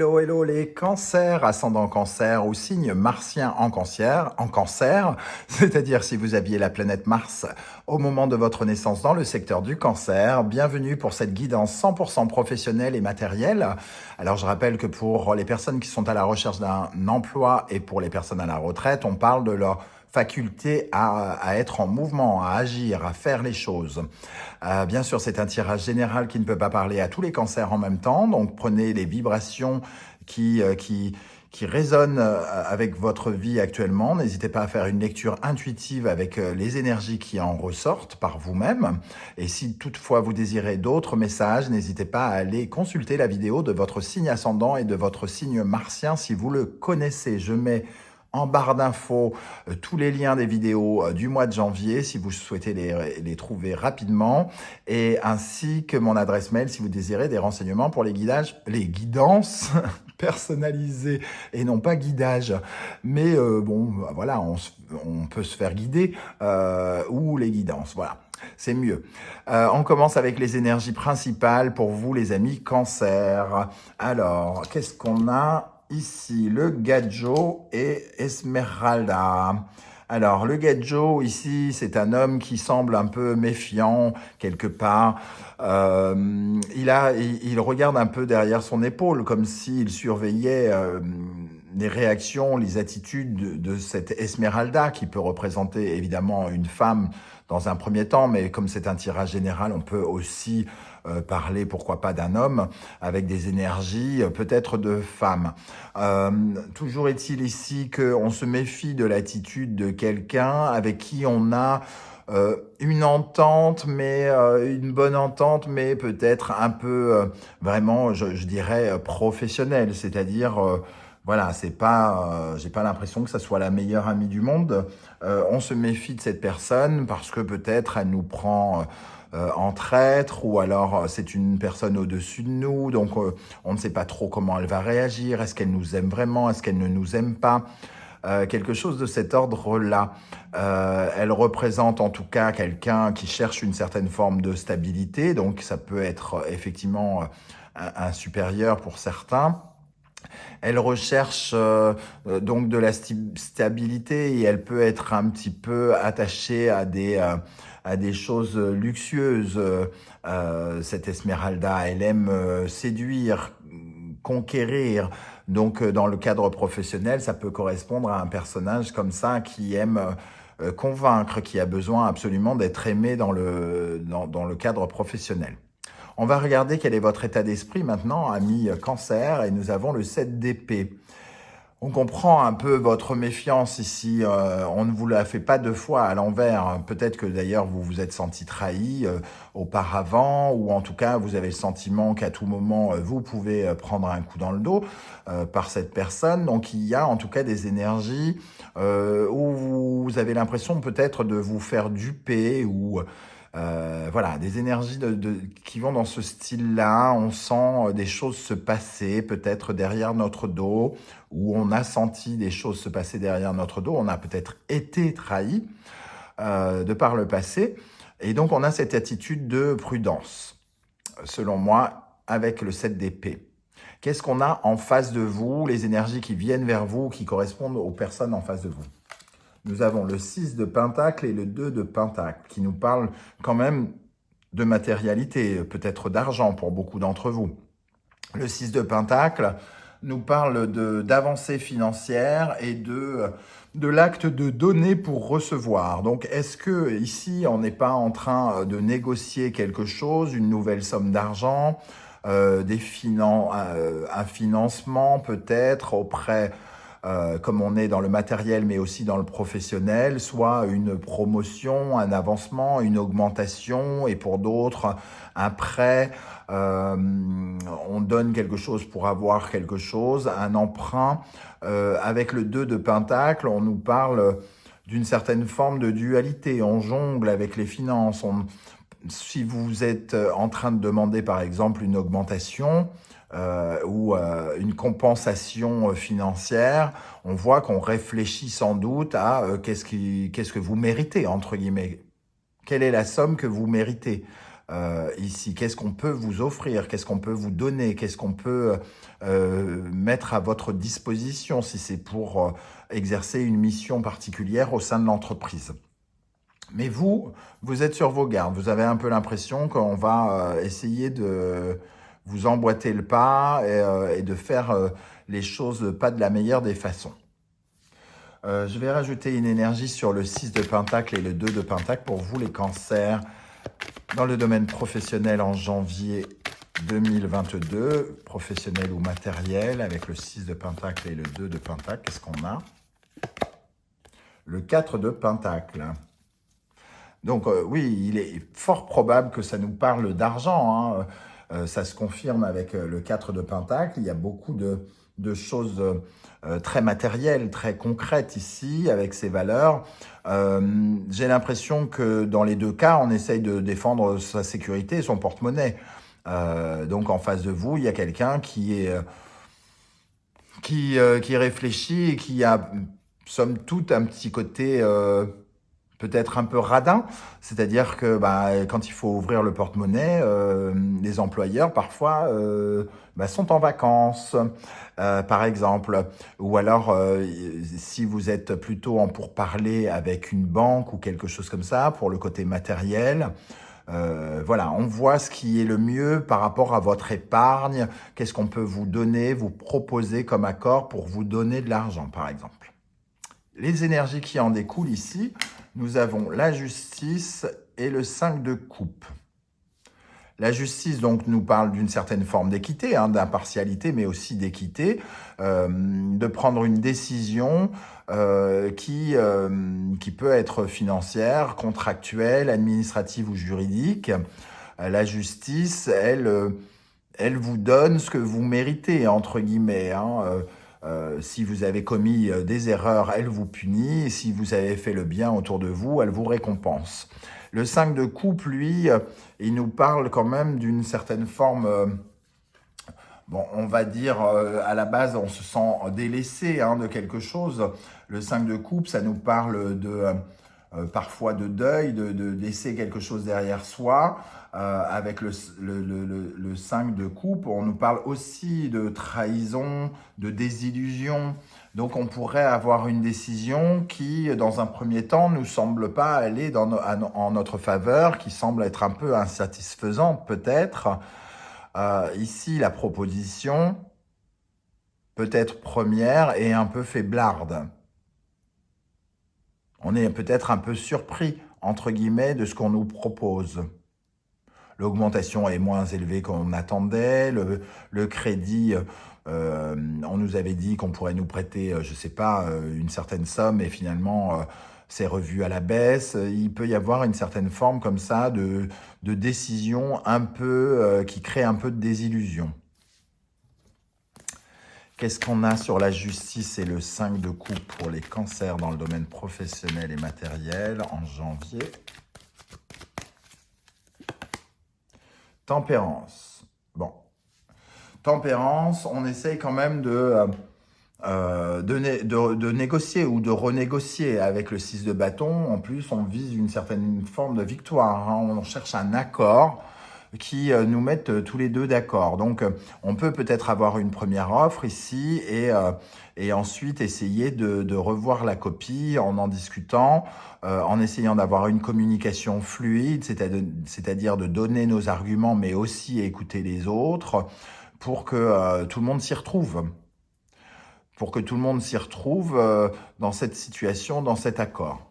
Hello, hello les cancers, ascendant cancer ou signe martien en cancer, c'est-à-dire si vous aviez la planète Mars au moment de votre naissance dans le secteur du cancer, bienvenue pour cette guidance 100% professionnelle et matérielle. Alors je rappelle que pour les personnes qui sont à la recherche d'un emploi et pour les personnes à la retraite, on parle de leur faculté à être en mouvement, à agir, à faire les choses. Bien sûr, c'est un tirage général qui ne peut pas parler à tous les cancers en même temps, donc prenez les vibrations qui résonnent avec votre vie actuellement. N'hésitez pas à faire une lecture intuitive avec les énergies qui en ressortent par vous-même. Et si toutefois vous désirez d'autres messages, n'hésitez pas à aller consulter la vidéo de votre signe ascendant et de votre signe martien si vous le connaissez. Je mets en barre d'infos tous les liens des vidéos du mois de janvier si vous souhaitez les trouver rapidement, et ainsi que mon adresse mail si vous désirez des renseignements pour les guidances personnalisées et non pas guidage. Mais voilà, on peut se faire guider ou les guidances, voilà. C'est mieux. On commence avec les énergies principales pour vous, les amis cancer. Alors, qu'est-ce qu'on a ici? Le Gadjo et Esmeralda. Alors, le Gadjo, ici, c'est un homme qui semble un peu méfiant, quelque part. Il regarde un peu derrière son épaule, comme s'il surveillait les réactions, les attitudes de cette Esmeralda, qui peut représenter évidemment une femme dans un premier temps, mais comme c'est un tirage général, on peut aussi parler, pourquoi pas, d'un homme avec des énergies peut-être de femme. Toujours est-il ici qu'on se méfie de l'attitude de quelqu'un avec qui on a une entente, mais une bonne entente, mais peut-être un peu vraiment, je dirais, professionnelle, c'est-à-dire voilà, c'est pas, j'ai pas l'impression que ça soit la meilleure amie du monde. On se méfie de cette personne parce que peut-être elle nous prend en traître, ou alors c'est une personne au-dessus de nous, donc on ne sait pas trop comment elle va réagir. Est-ce qu'elle nous aime vraiment? Est-ce qu'elle ne nous aime pas? Quelque chose de cet ordre-là. Elle représente en tout cas quelqu'un qui cherche une certaine forme de stabilité, donc ça peut être effectivement un supérieur pour certains. Elle recherche donc de la stabilité, et elle peut être un petit peu attachée à des choses luxueuses. Cette Esmeralda, elle aime séduire, conquérir. Donc dans le cadre professionnel, ça peut correspondre à un personnage comme ça qui aime convaincre, qui a besoin absolument d'être aimé dans le cadre professionnel. On va regarder quel est votre état d'esprit maintenant, ami cancer, et nous avons le 7 d'épée. On comprend un peu votre méfiance ici, on ne vous la fait pas deux fois à l'envers. Peut-être que d'ailleurs vous vous êtes senti trahi auparavant, ou en tout cas vous avez le sentiment qu'à tout moment vous pouvez prendre un coup dans le dos par cette personne. Donc il y a en tout cas des énergies où vous avez l'impression peut-être de vous faire duper, ou voilà, des énergies qui vont dans ce style-là. On sent des choses se passer, peut-être derrière notre dos, ou on a senti des choses se passer derrière notre dos. On a peut-être été trahi de par le passé. Et donc, on a cette attitude de prudence, selon moi, avec le 7 d'épée. Qu'est-ce qu'on a en face de vous? Les énergies qui viennent vers vous, qui correspondent aux personnes en face de vous. Nous avons le 6 de Pentacle et le 2 de Pentacle, qui nous parlent quand même de matérialité, peut-être d'argent pour beaucoup d'entre vous. Le 6 de Pentacle nous parle d'avancée financière et de l'acte de donner pour recevoir. Donc, est-ce que ici, on n'est pas en train de négocier quelque chose, une nouvelle somme d'argent, un financement peut-être auprès comme on est dans le matériel, mais aussi dans le professionnel, soit une promotion, un avancement, une augmentation, et pour d'autres, un prêt, on donne quelque chose pour avoir quelque chose, un emprunt. Avec le 2 de Pentacle, on nous parle d'une certaine forme de dualité. On jongle avec les finances. Si vous êtes en train de demander, par exemple, une augmentation, ou une compensation financière, on voit qu'on réfléchit sans doute à qu'est-ce que vous méritez, entre guillemets. Quelle est la somme que vous méritez? ici? Qu'est-ce qu'on peut vous offrir? Qu'est-ce qu'on peut vous donner? Qu'est-ce qu'on peut mettre à votre disposition si c'est pour exercer une mission particulière au sein de l'entreprise? Mais vous êtes sur vos gardes. Vous avez un peu l'impression qu'on va essayer de vous emboîter le pas et de faire les choses pas de la meilleure des façons. Je vais rajouter une énergie sur le 6 de Pentacle et le 2 de Pentacle pour vous les cancers dans le domaine professionnel en janvier 2022, professionnel ou matériel, avec le 6 de Pentacle et le 2 de Pentacle. Qu'est-ce qu'on a? Le 4 de Pentacle. Donc oui, il est fort probable que ça nous parle d'argent, hein. Ça se confirme avec le 4 de Pentacle. Il y a beaucoup de choses très matérielles, très concrètes ici, avec ces valeurs. J'ai l'impression que dans les deux cas, on essaye de défendre sa sécurité et son porte-monnaie. Donc en face de vous, il y a quelqu'un qui réfléchit et qui a, somme toute, un petit côté peut-être un peu radin, c'est-à-dire que quand il faut ouvrir le porte-monnaie, les employeurs parfois sont en vacances, par exemple, ou alors si vous êtes plutôt en pourparlers avec une banque ou quelque chose comme ça pour le côté matériel. Voilà, on voit ce qui est le mieux par rapport à votre épargne, qu'est-ce qu'on peut vous donner, vous proposer comme accord pour vous donner de l'argent, par exemple. Les énergies qui en découlent ici, nous avons la justice et le 5 de coupe. La justice, donc, nous parle d'une certaine forme d'équité, d'impartialité, mais aussi d'équité, de prendre une décision qui peut être financière, contractuelle, administrative ou juridique. La justice, elle vous donne ce que vous méritez, entre guillemets, si vous avez commis des erreurs, elle vous punit. Et si vous avez fait le bien autour de vous, elle vous récompense. Le 5 de coupe, lui, il nous parle quand même d'une certaine forme... Bon, on va dire, à la base, on se sent délaissé de quelque chose. Le 5 de coupe, ça nous parle parfois de deuil, de laisser quelque chose derrière soi. Avec le 5 de coupe, on nous parle aussi de trahison, de désillusion. Donc on pourrait avoir une décision qui, dans un premier temps, ne nous semble pas aller en notre faveur, qui semble être un peu insatisfaisante peut-être. Ici, la proposition peut être première et un peu faiblarde. On est peut-être un peu surpris, entre guillemets, de ce qu'on nous propose. L'augmentation est moins élevée qu'on attendait. Le crédit, on nous avait dit qu'on pourrait nous prêter, je ne sais pas, une certaine somme et finalement, c'est revu à la baisse. Il peut y avoir une certaine forme comme ça de décision un peu qui crée un peu de désillusion. Qu'est-ce qu'on a sur la justice et le 5 de coupe pour les cancers dans le domaine professionnel et matériel en janvier? Tempérance. Bon. Tempérance, on essaye quand même de négocier ou de renégocier avec le 6 de bâton. En plus, on vise une certaine forme de victoire. On cherche un accord qui nous mette tous les deux d'accord. Donc, on peut peut-être avoir une première offre ici et ensuite essayer de revoir la copie en discutant, en essayant d'avoir une communication fluide, c'est-à-dire de donner nos arguments, mais aussi écouter les autres pour que tout le monde s'y retrouve. Pour que tout le monde s'y retrouve dans cette situation, dans cet accord.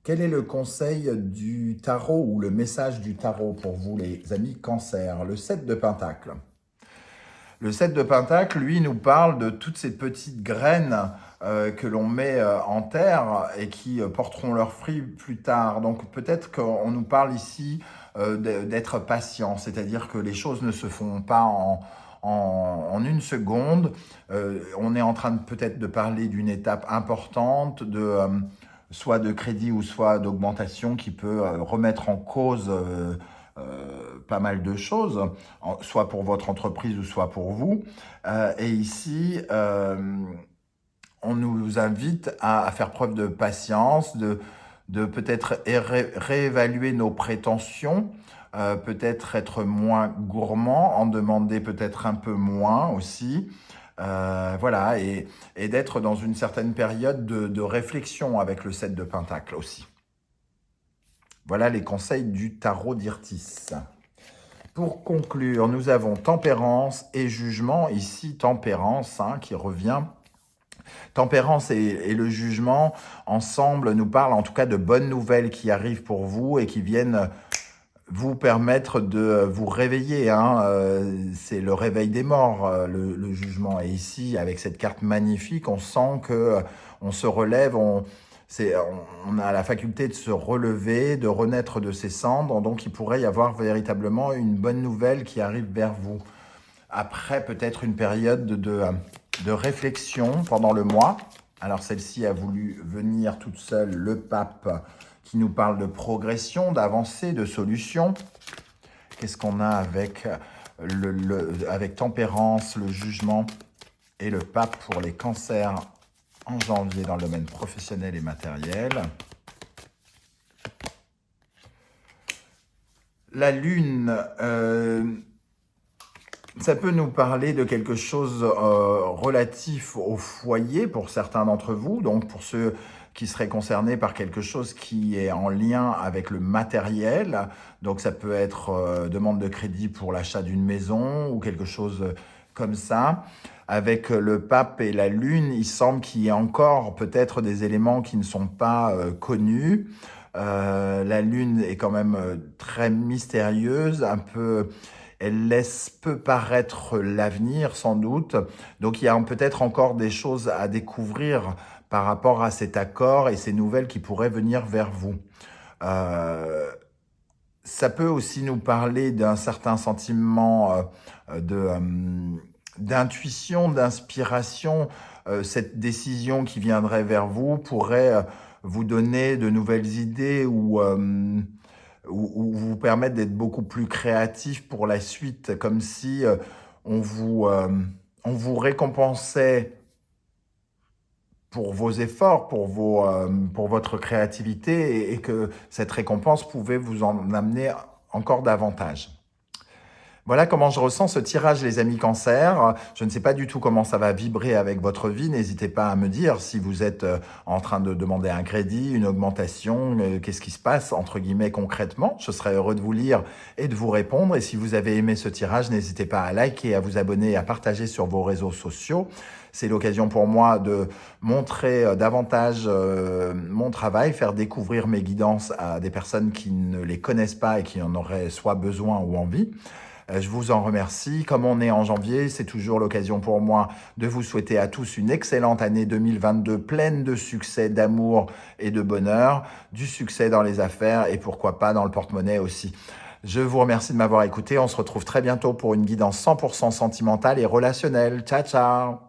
Quel est le conseil du tarot ou le message du tarot pour vous, les amis cancer? Le 7 de Pentacle. Le 7 de Pentacle, lui, nous parle de toutes ces petites graines que l'on met en terre et qui porteront leurs fruits plus tard. Donc peut-être qu'on nous parle ici d'être patient, c'est-à-dire que les choses ne se font pas en une seconde. On est en train peut-être de parler d'une étape importante, soit de crédit ou soit d'augmentation qui peut remettre en cause pas mal de choses, soit pour votre entreprise ou soit pour vous. Et ici, on nous invite à faire preuve de patience, de peut-être réévaluer nos prétentions peut-être être moins gourmand, en demander peut-être un peu moins aussi. Voilà, et d'être dans une certaine période de réflexion avec le 7 de Pentacle aussi. Voilà les conseils du tarot d'Irtis. Pour conclure, nous avons tempérance et jugement. Ici, tempérance qui revient. Tempérance et le jugement, ensemble, nous parlent en tout cas de bonnes nouvelles qui arrivent pour vous et qui viennent vous permettre de vous réveiller. C'est le réveil des morts, le jugement. Et ici, avec cette carte magnifique, on sent que on se relève, on a la faculté de se relever, de renaître de ses cendres. Donc, il pourrait y avoir véritablement une bonne nouvelle qui arrive vers vous. Après, peut-être une période de réflexion pendant le mois. Alors, celle-ci a voulu venir toute seule, le pape, qui nous parle de progression, d'avancée, de solution. Qu'est-ce qu'on a avec, avec tempérance, le jugement et le pape pour les cancers en janvier dans le domaine professionnel et matériel? La lune, ça peut nous parler de quelque chose relatif au foyer pour certains d'entre vous, donc pour ceux qui seraient concernés par quelque chose qui est en lien avec le matériel. Donc ça peut être demande de crédit pour l'achat d'une maison ou quelque chose comme ça. Avec le pape et la lune, il semble qu'il y ait encore peut-être des éléments qui ne sont pas connus. La lune est quand même très mystérieuse, un peu... Elle laisse peu paraître l'avenir, sans doute. Donc, il y a peut-être encore des choses à découvrir par rapport à cet accord et ces nouvelles qui pourraient venir vers vous. Ça peut aussi nous parler d'un certain sentiment d'intuition, d'inspiration. Cette décision qui viendrait vers vous pourrait vous donner de nouvelles idées ou vous permettre d'être beaucoup plus créatif pour la suite, comme si on vous récompensait pour vos efforts, pour votre créativité, et que cette récompense pouvait vous en amener encore davantage. Voilà comment je ressens ce tirage, les amis Cancer. Je ne sais pas du tout comment ça va vibrer avec votre vie. N'hésitez pas à me dire si vous êtes en train de demander un crédit, une augmentation, qu'est-ce qui se passe, entre guillemets, concrètement. Je serais heureux de vous lire et de vous répondre. Et si vous avez aimé ce tirage, n'hésitez pas à liker, à vous abonner et à partager sur vos réseaux sociaux. C'est l'occasion pour moi de montrer davantage mon travail, faire découvrir mes guidances à des personnes qui ne les connaissent pas et qui en auraient soit besoin ou envie. Je vous en remercie. Comme on est en janvier, c'est toujours l'occasion pour moi de vous souhaiter à tous une excellente année 2022, pleine de succès, d'amour et de bonheur, du succès dans les affaires et pourquoi pas dans le porte-monnaie aussi. Je vous remercie de m'avoir écouté. On se retrouve très bientôt pour une guidance 100% sentimentale et relationnelle. Ciao, ciao!